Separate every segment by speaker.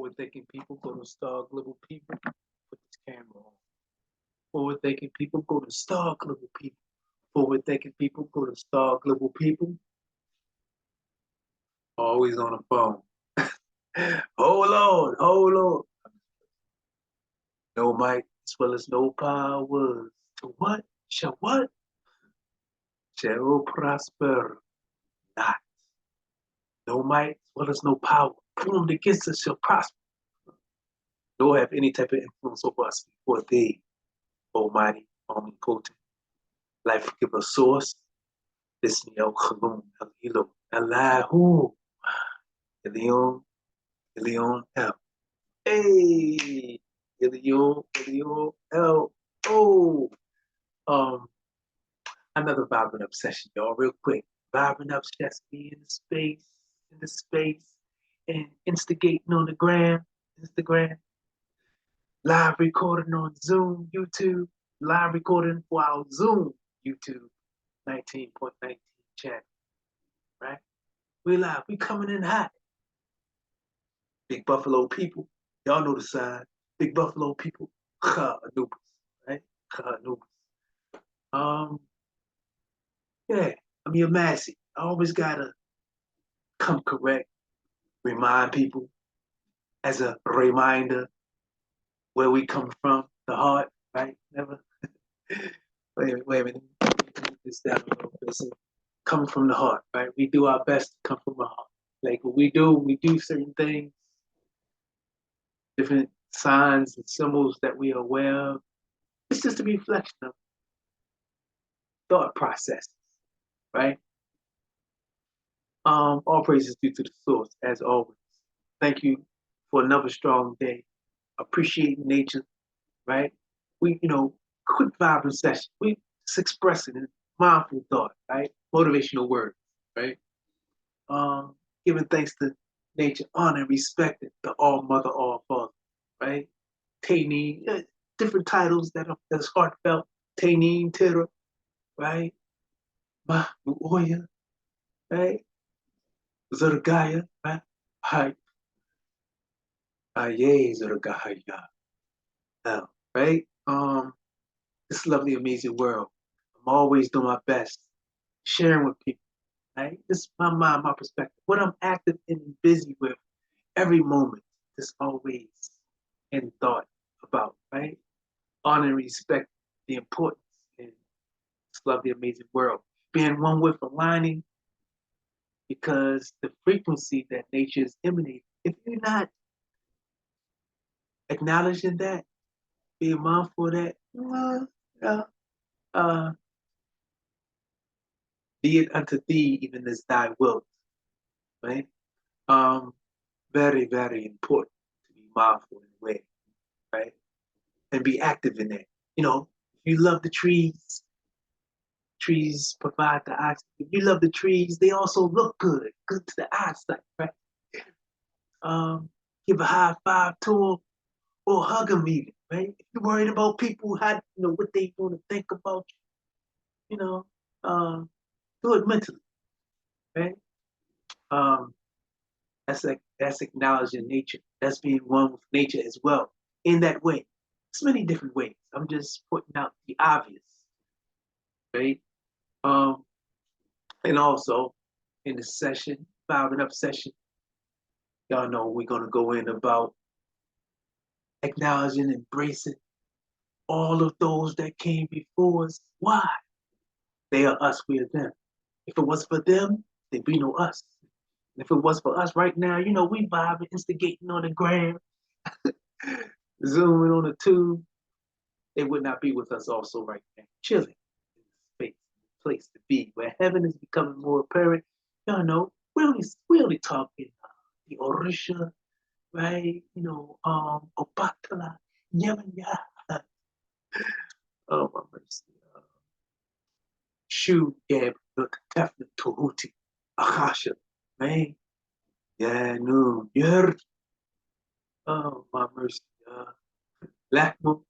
Speaker 1: Forward-thinking people go to Star Global People. Put this camera on. Forward-thinking people go to Star Global People. Forward-thinking people go to Star Global People. Always on the phone. Hold on, hold on. No might as well as no powers. To what? Shall what? Shall prosper not. No might as well as no power formed against us shall prosper, nor have any type of influence over us before thee, Almighty, omnipotent, life giver source. Listen, El Khalum, El Hilo, Allahu, Elion, Elion, El. Hey, Elion, Elion, El. Oh, um, another vibing up session, y'all, real quick. Vibing up, just be in the space, and instigating on the Instagram, live recording on Zoom, YouTube, live recording for our Zoom, YouTube, 19.19 channel, right? We live, we coming in hot. Big Buffalo people, y'all know the sign. Big Buffalo people, Anubis, right? Anubis. Yeah, I'm your Massey. I always gotta come correct, remind people as a reminder where we come from, the heart, right? Never. Wait a minute. Move this down a little bit. So, coming from the heart, right? We do our best to come from the heart. Like what we do certain things, different signs and symbols that we are aware of. It's just a reflection of thought processes, right? All praises due to the source, as always. Thank you for another strong day. Appreciate nature, right? We, quick vibrant session. We just expressing it, mindful thought, right? Motivational words, right? Giving thanks to nature, honor and respect it, the all mother, all father, right? Taineen, different titles that's heartfelt. Taineen, Tira, right? Oya, right? Zurgaya, right? Hi, Aye, Zurgaya. Now, right? This lovely, amazing world. I'm always doing my best, sharing with people, right? This is my mind, my perspective. What I'm active and busy with every moment, just always in thought about, right? Honor and respect the importance in this lovely, amazing world. Being one with aligning because the frequency that nature is emanating, if you're not acknowledging that, being mindful of that, uh, be it unto thee even as thy will, right? Very, very important to be mindful in a way, right? And be active in that. If you love the trees provide the oxygen. If you love the trees, they also look good to the eyesight, right? Give a high five to them or hug them even, right? If you're worried about people, what they going to think about you, do it mentally, right? Um, that's acknowledging nature. That's being one with nature as well. In that way, there's many different ways. I'm just putting out the obvious, right? Um, and also in the session, vibing up session, y'all know we're gonna go in about acknowledging, embracing all of those that came before us. Why? They are us, we are them. If it was for them, there'd be no us. And if it was for us right now, we vibing, instigating on the gram, zooming on the tube, they would not be with us also right now, chilling in space, place to be, where heaven is becoming more apparent. Y'all know, we only talking the Orisha, right? Obatala, Yemanya. Oh, my mercy. Shu Gab, look, Tefna Tohuti, Akasha, man. Yeah, no, you heard. Oh, my mercy. Lapham,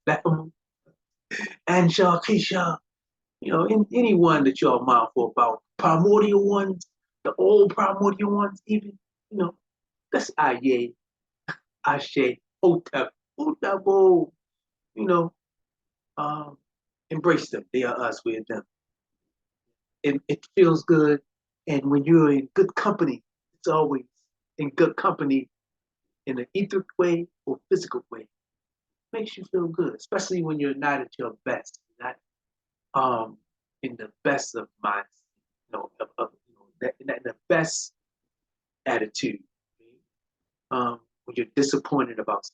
Speaker 1: and Keisha, anyone that y'all mindful about, primordial ones, the old primordial ones, even, that's Aye, Aashuq Hutep, Wadu, you know, um, embrace them. They are us, we are them. It feels good. And when you're in good company, it's always in good company in an etheric way or physical way. Makes you feel good, especially when you're not at your best, not in the best of minds, the best attitude. When you're disappointed about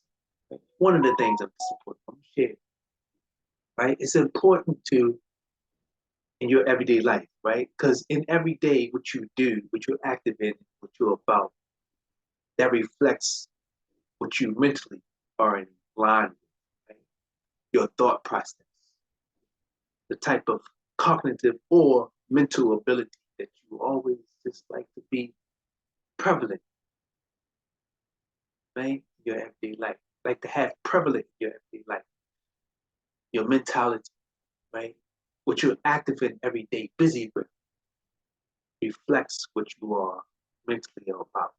Speaker 1: something. One of the things I'm disappointed, I'm sharing, right? It's important to in your everyday life, right? Because in every day, what you do, what you're active in, what you're about, that reflects what you mentally are in line with, right? Your thought process, the type of cognitive or mental ability that you always just like to be prevalent, right? Your everyday life, like to have prevalent in your everyday life, your mentality, right? What you're active in every day, busy with, reflects what you are mentally about,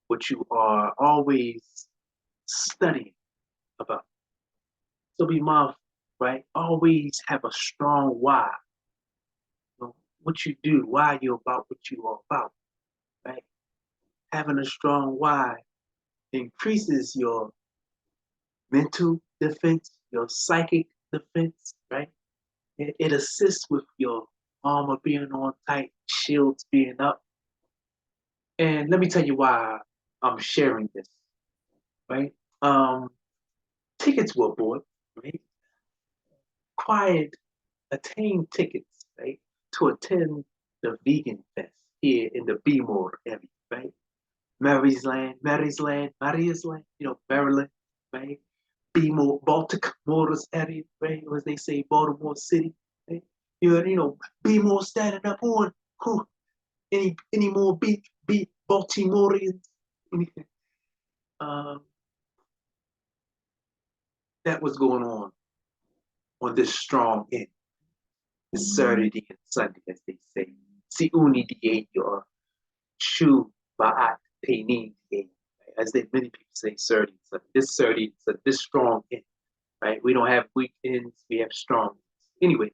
Speaker 1: what you are always studying about. So be mindful, right? Always have a strong why. You know, what you do, why you're about what you are about, right? Having a strong why increases your mental defense, your psychic defense, right? It assists with your armor being on tight, shields being up. And let me tell you why I'm sharing this, right? Um, Tickets were bought, right? Acquired, attained tickets, right? To attend the vegan fest here in the B-more area, right? Mary's Land, Maryland, right? B-more, Baltic Motors area, right? As they say, Baltimore City, right? B-more standing up on who any more B Baltimoreans. um, that was going on this strong end, this Saturday and Sunday, as they say. Si uni di or shu ba'at penin di, as they many people say Saturday and Sunday. This Saturday, so this strong end, right? We don't have weekends, we have strong ends. Anyway,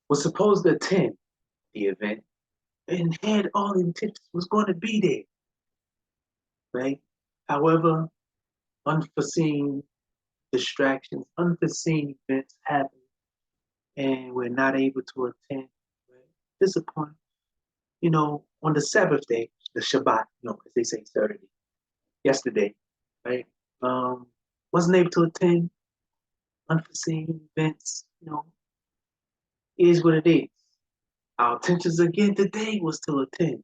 Speaker 1: was supposed to attend the event and had all the intentions was going to be there, right? However, unforeseen distractions, unforeseen events happen, and we're not able to attend. Right? Disappointed. On the Sabbath day, the Shabbat, as they say Saturday, yesterday, right? Um, wasn't able to attend. Unforeseen events, is what it is. Our intentions again today was to attend.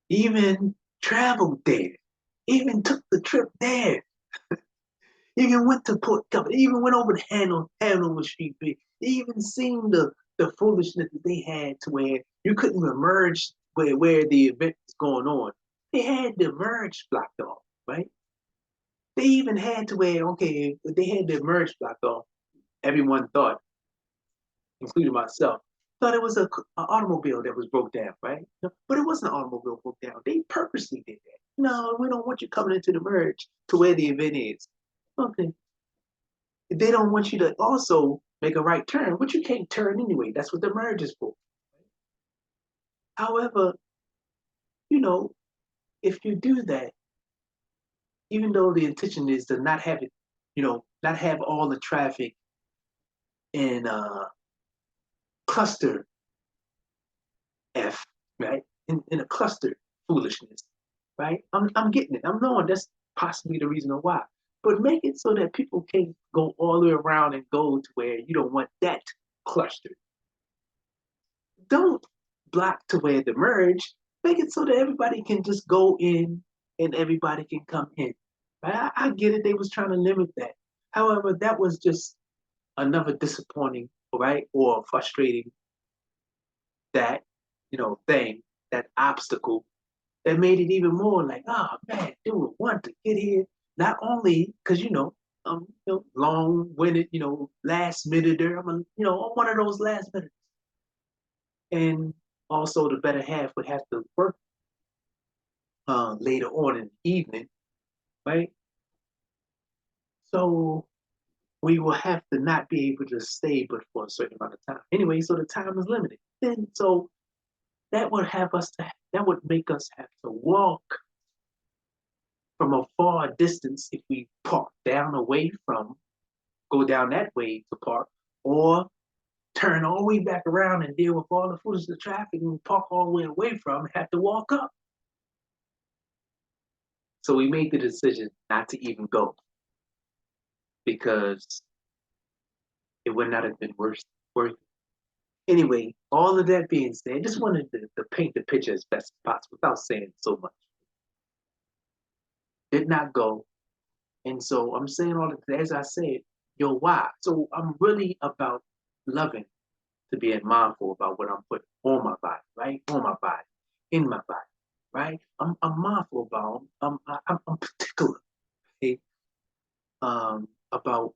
Speaker 1: Even traveled there. Even took the trip there. Even went to Port Company. Even went over to Hanover Street. Even seen the foolishness that they had to where you couldn't even merge where the event was going on. They had the merge blocked off, right? They even had to where, okay, if they had the merge blocked off, everyone thought, including myself, thought it was an automobile that was broke down, right? But it wasn't an automobile broke down. They purposely did that. No, we don't want you coming into the merge to where the event is. Okay. They don't want you to also make a right turn, but you can't turn anyway. That's what the merge is for. However, you know, if you do that, even though the intention is to not have it, not have all the traffic in cluster F, right? In a cluster foolishness, right? I'm getting it. I'm knowing that's possibly the reason why. But make it so that people can go all the way around and go to where you don't want that cluster. Don't block to where the merge. Make it so that everybody can just go in and everybody can come in. Right? I get it. They was trying to limit that. However, that was just another disappointing, right, or frustrating that thing, that obstacle that made it even more like, oh man, dude, want to get here. Not only because long-winded, last minute. I'm one of those last minutes. And also the better half would have to work later on in the evening, right? So we will have to not be able to stay but for a certain amount of time. Anyway, so the time is limited. Then so that would make us have to walk from a far distance if we park down away from, go down that way to park, or turn all the way back around and deal with all the foolishness of traffic and park all the way away from and have to walk up. So we made the decision not to even go because it would not have been worth it. Anyway, all of that being said, I just wanted to paint the picture as best as possible without saying so much. Did not go. And so I'm saying all of that, as I said, yo, why? So I'm really about loving to being mindful about what I'm putting on my body, right? On my body, in my body, right? I'm mindful about, I'm particular, okay? About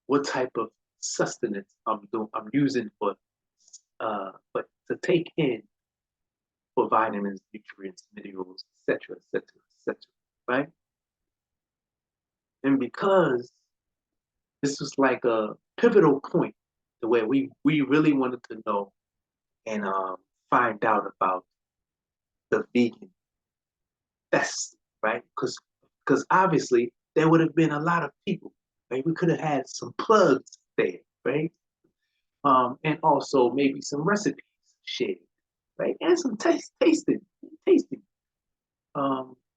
Speaker 1: what type of sustenance I'm using but to take in for vitamins, nutrients, minerals, etc., etc., etc., right? And because this was like a pivotal point to where we really wanted to know and find out about the vegan fest, right? Because obviously there would have been a lot of people, right? We could have had some plugs there, right? And also maybe some recipes shared, right? And some tasting.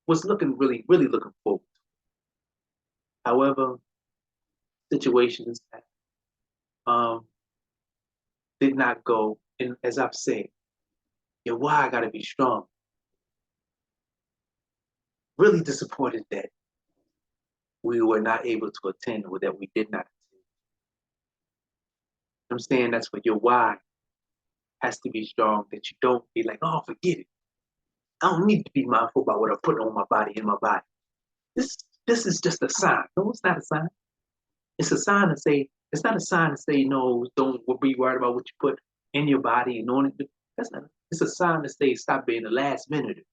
Speaker 1: Was looking really looking forward to. However, situations um, did not go, and as I've said, your why got to be strong. Really disappointed that we were not able to attend or that we did not attend. I'm saying that's what your why has to be strong, that you don't be like, oh, forget it. I don't need to be mindful about what I put on my body, in my body. This this is just a sign. No, it's not a sign. It's a sign to say, it's not a sign to say, no, don't be worried about what you put in your body and on it. That's not, it's a sign to say, stop being the last minute.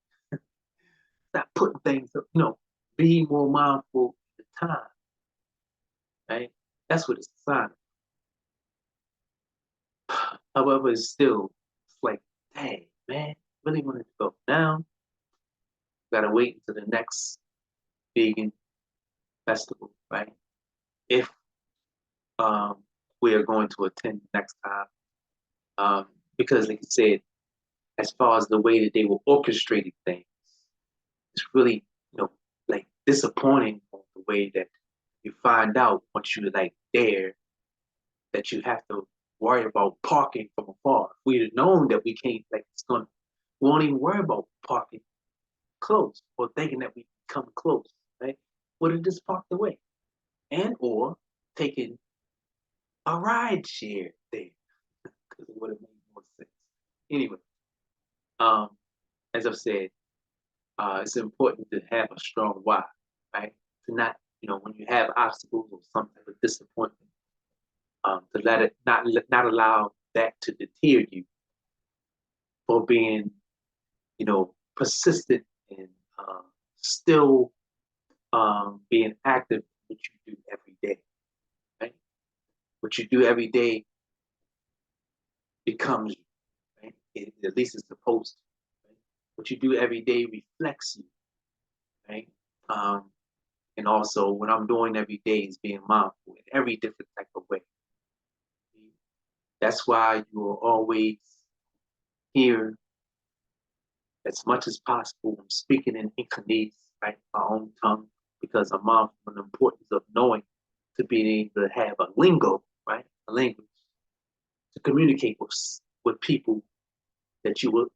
Speaker 1: Stop putting things up, be more mindful of the time, right? That's what it's a sign. However, it's like, dang, man, really wanted to go now. Gotta wait until the next vegan festival, right? If we are going to attend next time. Because like you said, as far as the way that they were orchestrating things, it's really, like disappointing the way that you find out once you're like there that you have to worry about parking from afar. If we'd have known that we can't, like, we won't even worry about parking close or thinking that we come close, right? Would have just parked away and or taken a ride share there because it would have made more sense. Anyway, um, as I've said, it's important to have a strong why, right? To not, when you have obstacles or some type of disappointment, to let it not allow that to deter you for being, persistent and still being active in what you do every day, right? What you do every day becomes you, right? At least it's supposed to. Right? What you do every day reflects you, right? Um, and also, what I'm doing every day is being mindful in every different type of way. That's why you will always hear, as much as possible, I'm speaking in Incanese, right, my own tongue, because I'm mindful of the importance of knowing to being able to have a lingo, right, a language to communicate with people that you will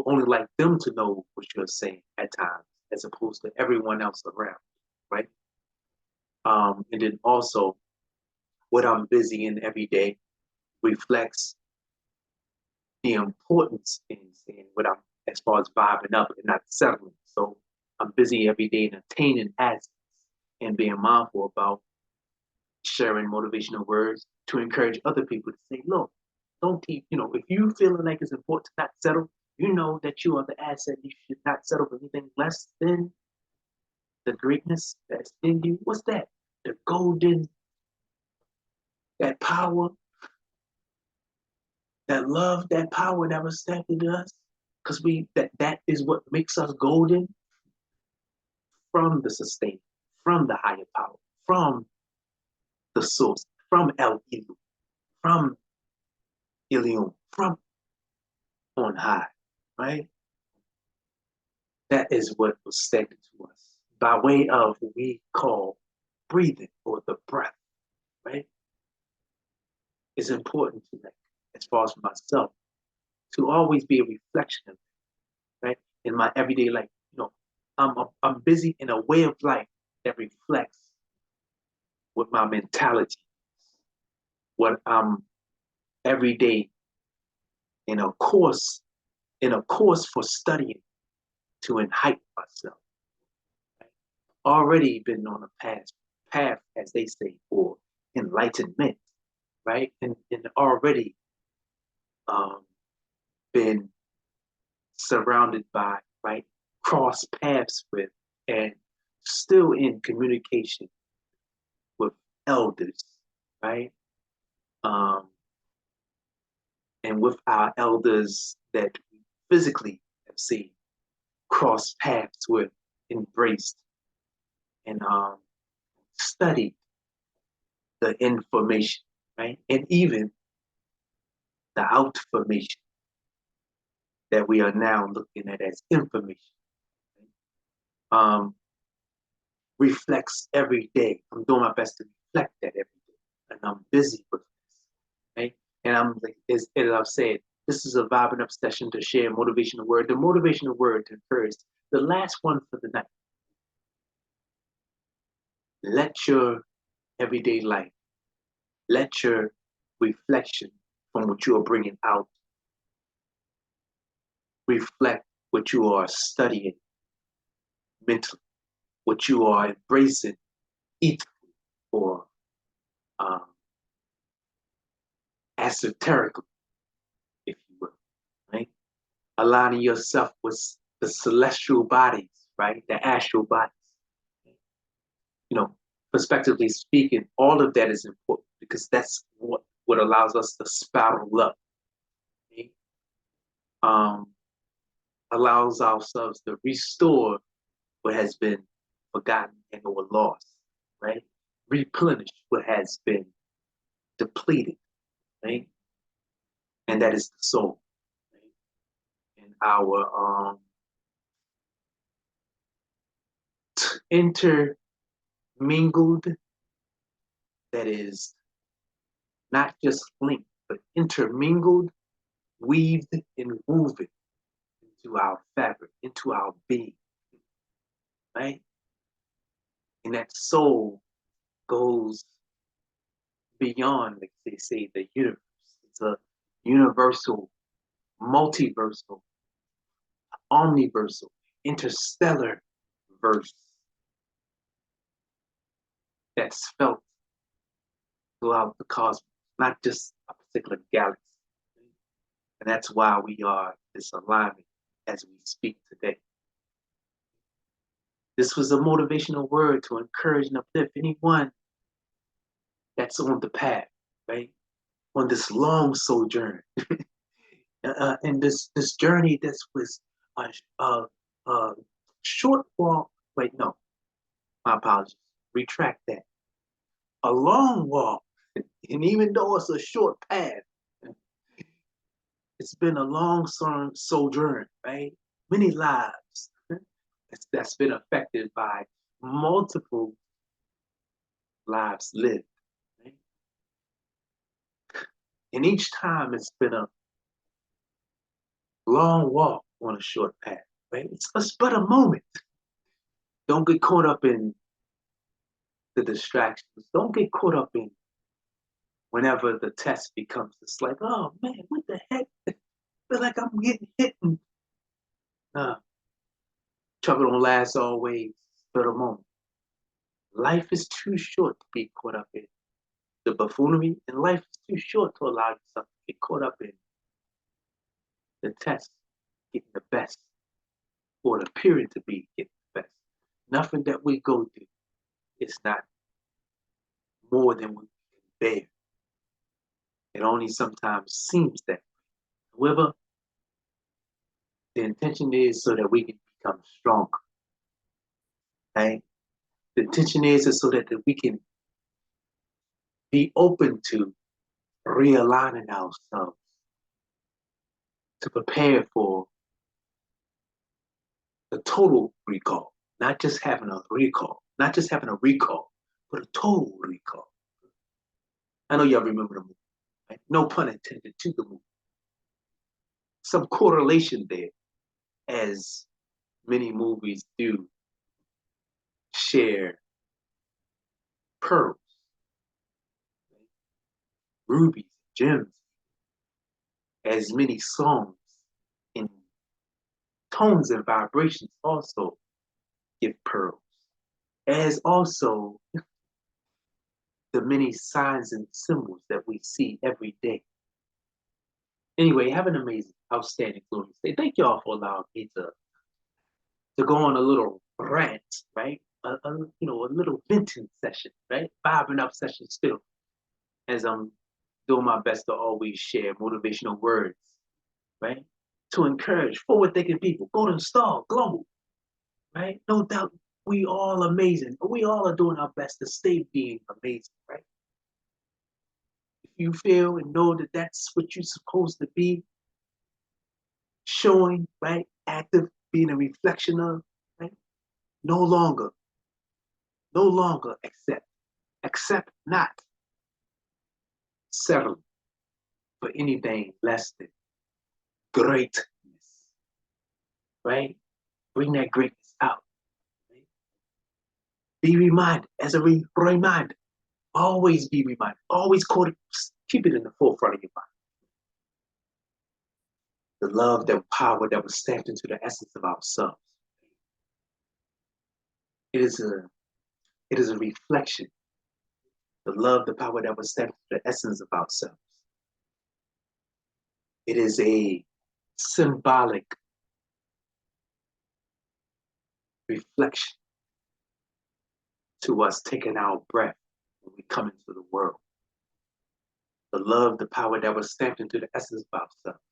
Speaker 1: only like them to know what you're saying at times, as opposed to everyone else around, right? And then also, what I'm busy in every day reflects the importance in saying what I'm, as far as vibing up and not settling. So I'm busy every day in attaining assets and being mindful about sharing motivational words to encourage other people to say, look, don't keep, if you feeling like it's important to not settle, You know that you are the asset. You should not settle for anything less than the greatness that's in you. What's that? The golden, that power, that love, that power that was stamped in us. Because that is what makes us golden from the sustainer, from the higher power, from the source, from El Ilu, from Ilium, from on high, right? That is what was stamped to us by way of what we call breathing or the breath, right? It's important to, like, as far as myself, to always be a reflection of it, right? In my everyday life, I'm busy in a way of life that reflects what my mentality is, what I'm every day in a course, for studying to enlighten myself. Right? Already been on a path, as they say, for enlightenment, right? And already um, been surrounded by, right, cross paths with, and still in communication with elders, right? Um, and with our elders that we physically have seen, cross paths with, embraced, and studied the information, right? And even the outformation that we are now looking at as information. Right? Reflects every day. I'm doing my best to reflect that every day. And I'm busy with this. Right? And I'm like, as I've said, this is a vibing up session to share motivational word. The motivational word to encourage. The last one for the night. Let your everyday life, let your reflection from what you are bringing out reflect what you are studying mentally, what you are embracing ethically or um, esoterically, if you will, right? Aligning yourself with the celestial bodies, right? The astral bodies. Prospectively speaking, all of that is important because that's what allows us to spiral up. Right? Allows ourselves to restore what has been forgotten and or lost, right? Replenish what has been depleted, right? And that is the soul, right? And our intermingled, that is not just linked, but intermingled, weaved, and woven into our fabric, into our being, right? And that soul goes beyond, like they say, the universe. It's a universal, multiversal, omniversal, interstellar verse that's felt throughout the cosmos, not just a particular galaxy. And that's why we are this alignment as we speak today. This was a motivational word to encourage and uplift anyone that's on the path, right? On this long sojourn. And this journey that was a short walk. Wait, no, my apologies. Retract that. A long walk, and even though it's a short path, it's been a long sojourn, right? Many lives that's been affected by multiple lives lived. Right? And each time it's been a long walk on a short path, right? It's but a moment. Don't get caught up in the distractions. Don't get caught up in whenever the test becomes, it's like, oh man, what the heck? I feel like I'm getting hit. And, trouble don't last always, but a moment. Life is too short to be caught up in the buffoonery, and life is too short to allow yourself to get caught up in the test, getting the best, or appearing to be getting the best. Nothing that we go through is not more than we can bear. It only sometimes seems that way. However, the intention is so that we can become stronger. Right? The intention is so that we can be open to realigning ourselves to prepare for the total recall, not just having a recall, but a total recall. I know y'all remember the movie, right? No pun intended to the movie. Some correlation there, as many movies do share pearls, right? Rubies, gems, as many songs in tones and vibrations also give pearls, as also the many signs and symbols that we see every day. Anyway, have an amazing, outstanding, glorious day. Thank y'all for allowing me to go on a little rant, right? A little venting session, right? Vibing up session still, as I'm doing my best to always share motivational words, right? To encourage forward-thinking people, golden star, global, right? No doubt we all amazing. We all are doing our best to stay being amazing, right? If you feel and know that that's what you're supposed to be, showing, right? Active, being a reflection of, right? No longer accept not settle for anything less than greatness, right? Bring that greatness out. Right? Be reminded, as a reminder, always be reminded, always keep it in the forefront of your mind. The love, the power that was stamped into the essence of ourselves. It is a reflection. The love, the power that was stamped into the essence of ourselves. It is a symbolic reflection to us taking our breath when we come into the world. The love, the power that was stamped into the essence of ourselves.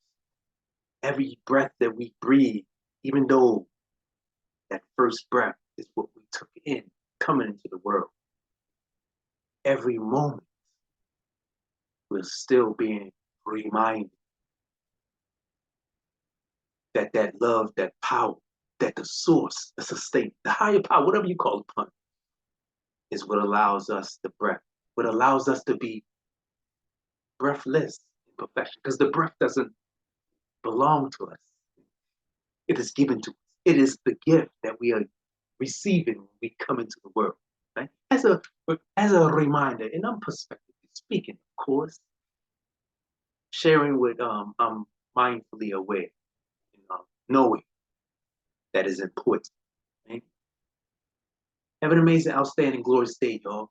Speaker 1: Every breath that we breathe, even though that first breath is what we took in coming into the world, every moment we're still being reminded that that love, that power, that the source, the sustain, the higher power, whatever you call it upon, is what allows us the breath, what allows us to be breathless in perfection, because the breath doesn't belong to us. It is given to us. It is the gift that we are receiving when we come into the world. Right? As a reminder, and I'm perspectively speaking, of course, sharing what I'm mindfully aware, knowing that is important. Right? Have an amazing, outstanding, glorious day, y'all.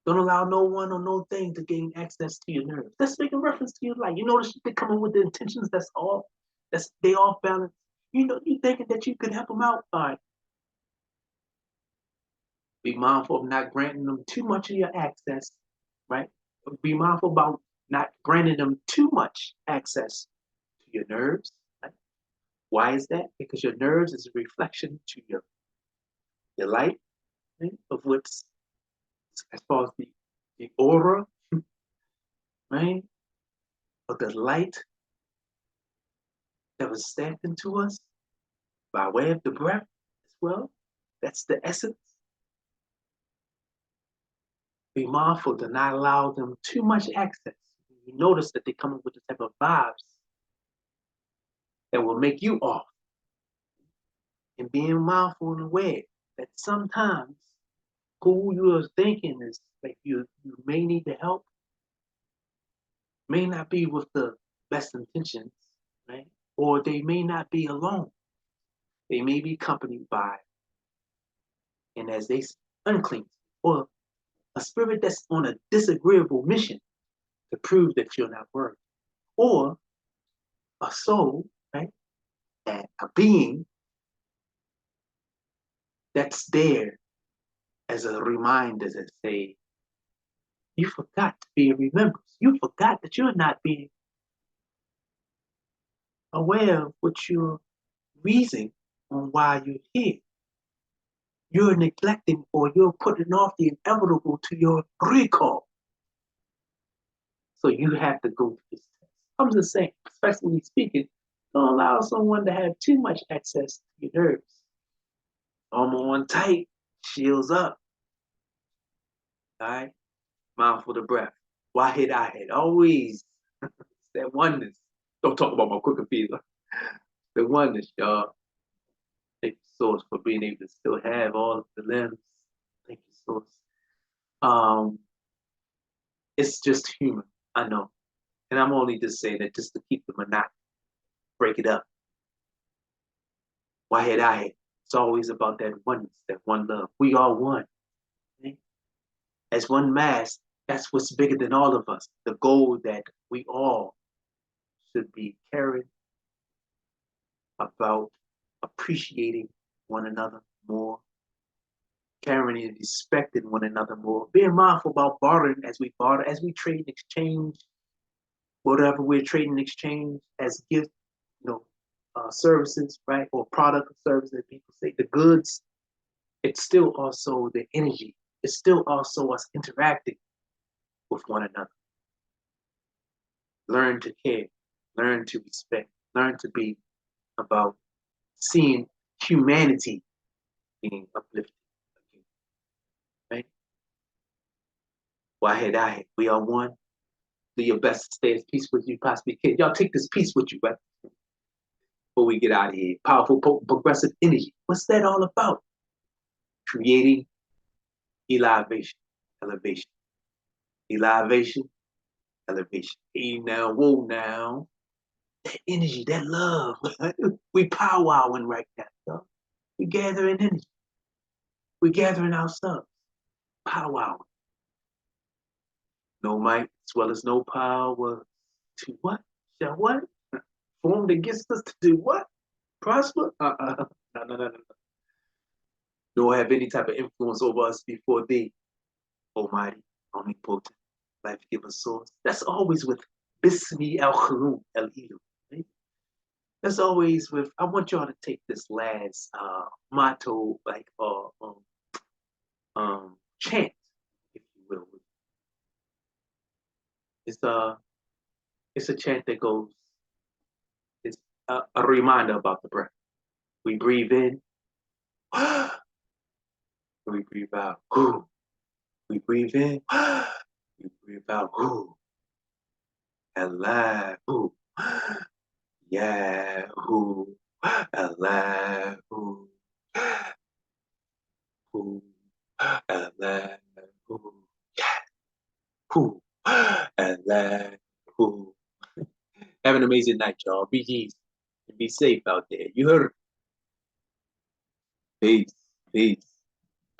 Speaker 1: Don't allow no one or no thing to gain access to your nerves. That's making reference to your life. You notice they're coming with the intentions that's off. They off balance. You know, you thinking that you could help them out. All right. Be mindful of not granting them too much of your access, right? Be mindful about not granting them too much access to your nerves. Right? Why is that? Because your nerves is a reflection to your light, right? Of what's, as far as the aura, right? Of the light that was stamped into us by way of the breath as well. That's the essence. Be mindful to not allow them too much access. You notice that they come up with the type of vibes that will make you off. And being mindful and aware that sometimes who you are thinking is like you may need the help, may not be with the best intentions, right? Or they may not be alone. They may be accompanied by, and as they unclean, or a spirit that's on a disagreeable mission to prove that you're not worthy, or a soul, right, a being that's there as a reminder to say, you forgot to be remembered. You forgot that you're not being aware of what you're reasoning on why you're here. You're neglecting or you're putting off the inevitable to your recall. So you have to go through this test. I'm just saying, especially speaking, don't allow someone to have too much access to your nerves. Arm on tight, shields up. All right, mindful of the breath. Wahid Ahid, always that oneness. Don't talk about my quicker feeler. The oneness, y'all. Thank you, Source, for being able to still have all of the limbs. Thank you, Source. It's just human, I know. And I'm only just saying that just to keep the monotony, break it up. Wahid Ahid. It's always about that oneness, that one love. We are one. Okay? As one mass, that's what's bigger than all of us. The goal that we all should be caring about appreciating one another more, caring and respecting one another more, being mindful about bartering as we barter, as we trade and exchange, whatever we're trading and exchange as gifts, services, right? Or product or service that people say, the goods, it's still also the energy. It's still also us interacting with one another. Learn to care, learn to respect, learn to be about seeing humanity being uplifted again, right? Wahid, we are one. Do your best to stay as peaceful as you possibly can. Y'all take this peace with you, right? Before we get out of here. Powerful, potent, progressive energy. What's that all about? Creating elevation, elevation, elevation, elevation. Hey now, whoa now. That energy, that love. We powwowing right now, y'all. We gathering energy. We gathering ourselves. Powwowing. No might as well as no power. To what? Shall what? Formed against us to do what? Prosper? No, no, no, no. Nor have any type of influence over us before thee, Almighty, omnipotent, life-giver source. That's always with Bismi al-Kharum el-Ilu. Right? That's always with, I want y'all to take this last motto, like chant, if you will. It's a chant that goes, it's a reminder about the breath. We breathe in, we breathe out. We breathe in, we breathe out. Allah, Yahoo, Allah, Allah, Yahoo, Allah. Have an amazing night, y'all. Be easy and be safe out there. You heard? Peace, peace.